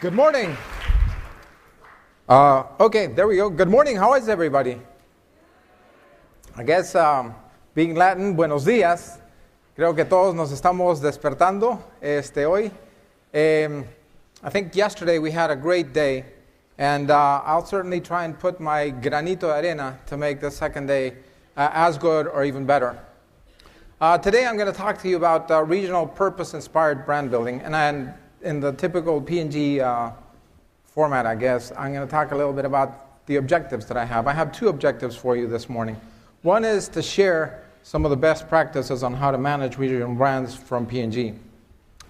Good morning. Okay, there we go. Good morning. How is everybody? I guess being Latin, buenos días. Creo que todos nos estamos despertando hoy. I think yesterday we had a great day, and I'll certainly try and put my granito de arena to make the second day as good or even better. Today I'm going to talk to you about regional purpose-inspired brand building, and in the typical P&G format, I guess, I'm going to talk a little bit about the objectives that I have. I have two objectives for you this morning. One is to share some of the best practices on how to manage regional brands from P&G.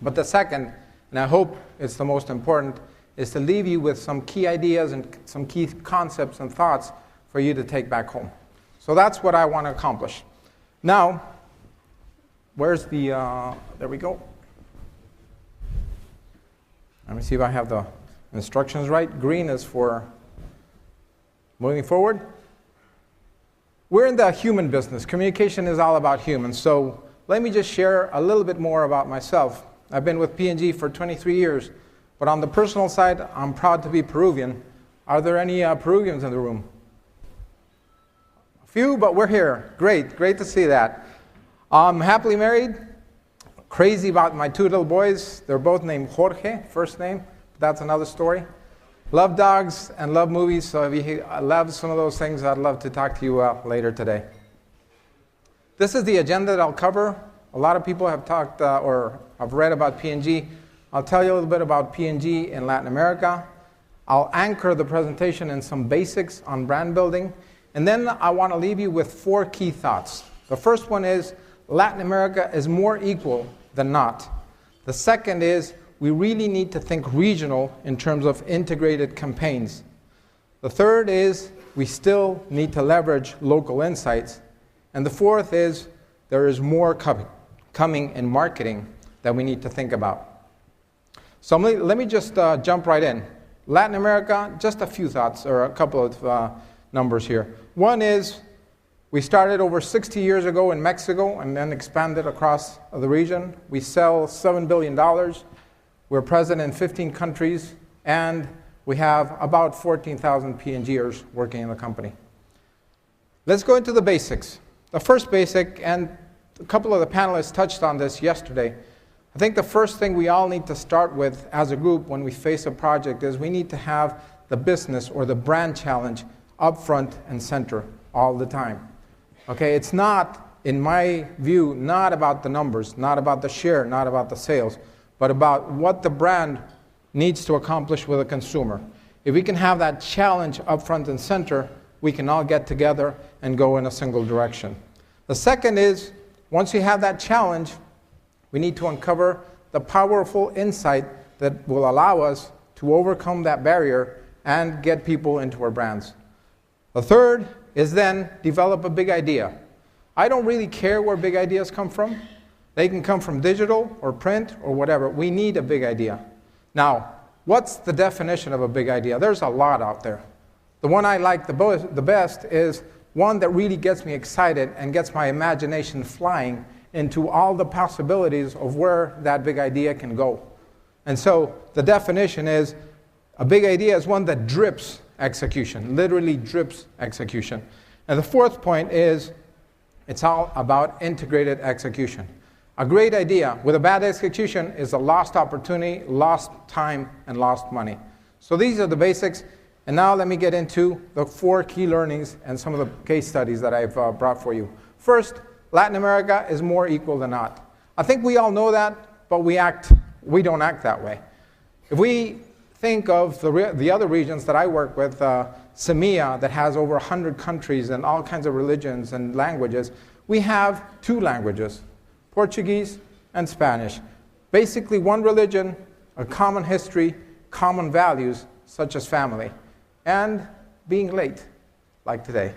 But the second, and I hope it's the most important, is to leave you with some key ideas and some key concepts and thoughts for you to take back home. So that's what I want to accomplish. Now, where's the, there we go. Let me see if I have the instructions right. Green is for moving forward. We're in the human business. Communication is all about humans. So let me just share a little bit more about myself. I've been with P&G for 23 years. But on the personal side, I'm proud to be Peruvian. Are there any Peruvians in the room? A few, but we're here. Great to see that. I'm happily married. Crazy about my two little boys. They're both named Jorge, first name. But that's another story. Love dogs and love movies. So if you love some of those things, I'd love to talk to you later today. This is the agenda that I'll cover. A lot of people have talked or have read about P&G. I'll tell you a little bit about P&G in Latin America. I'll anchor the presentation in some basics on brand building. And then I want to leave you with four key thoughts. The first one is Latin America is more equal than not. The second is we really need to think regional in terms of integrated campaigns. The third is we still need to leverage local insights. And the fourth is there is more coming in marketing that we need to think about. So let me just jump right in. Latin America, just a few thoughts or a couple of numbers here. One is we started over 60 years ago in Mexico and then expanded across the region. We sell $7 billion. We're present in 15 countries, and we have about 14,000 P&Gers working in the company. Let's go into the basics. The first basic, and a couple of the panelists touched on this yesterday, I think the first thing we all need to start with as a group when we face a project is we need to have the business or the brand challenge up front and center all the time. Okay, it's not, in my view, not about the numbers, not about the share, not about the sales, but about what the brand needs to accomplish with a consumer. If we can have that challenge up front and center, we can all get together and go in a single direction. The second is, once you have that challenge, we need to uncover the powerful insight that will allow us to overcome that barrier and get people into our brands. The third is then develop a big idea. I don't really care where big ideas come from. They can come from digital or print or whatever. We need a big idea. Now, what's the definition of a big idea? There's a lot out there. The one I like the best is one that really gets me excited and gets my imagination flying into all the possibilities of where that big idea can go. And so the definition is a big idea is one that drips execution, literally drips execution. And the fourth point is it's all about integrated execution. A great idea with a bad execution is a lost opportunity, lost time, and lost money. So these are the basics. And now let me get into the four key learnings and some of the case studies that I've brought for you. First, Latin America is more equal than not. I think we all know that, but we don't act that way. If we think of the other regions that I work with, CEMEA, that has over 100 countries and all kinds of religions and languages, we have two languages, Portuguese and Spanish. Basically one religion, a common history, common values, such as family, and being late, like today.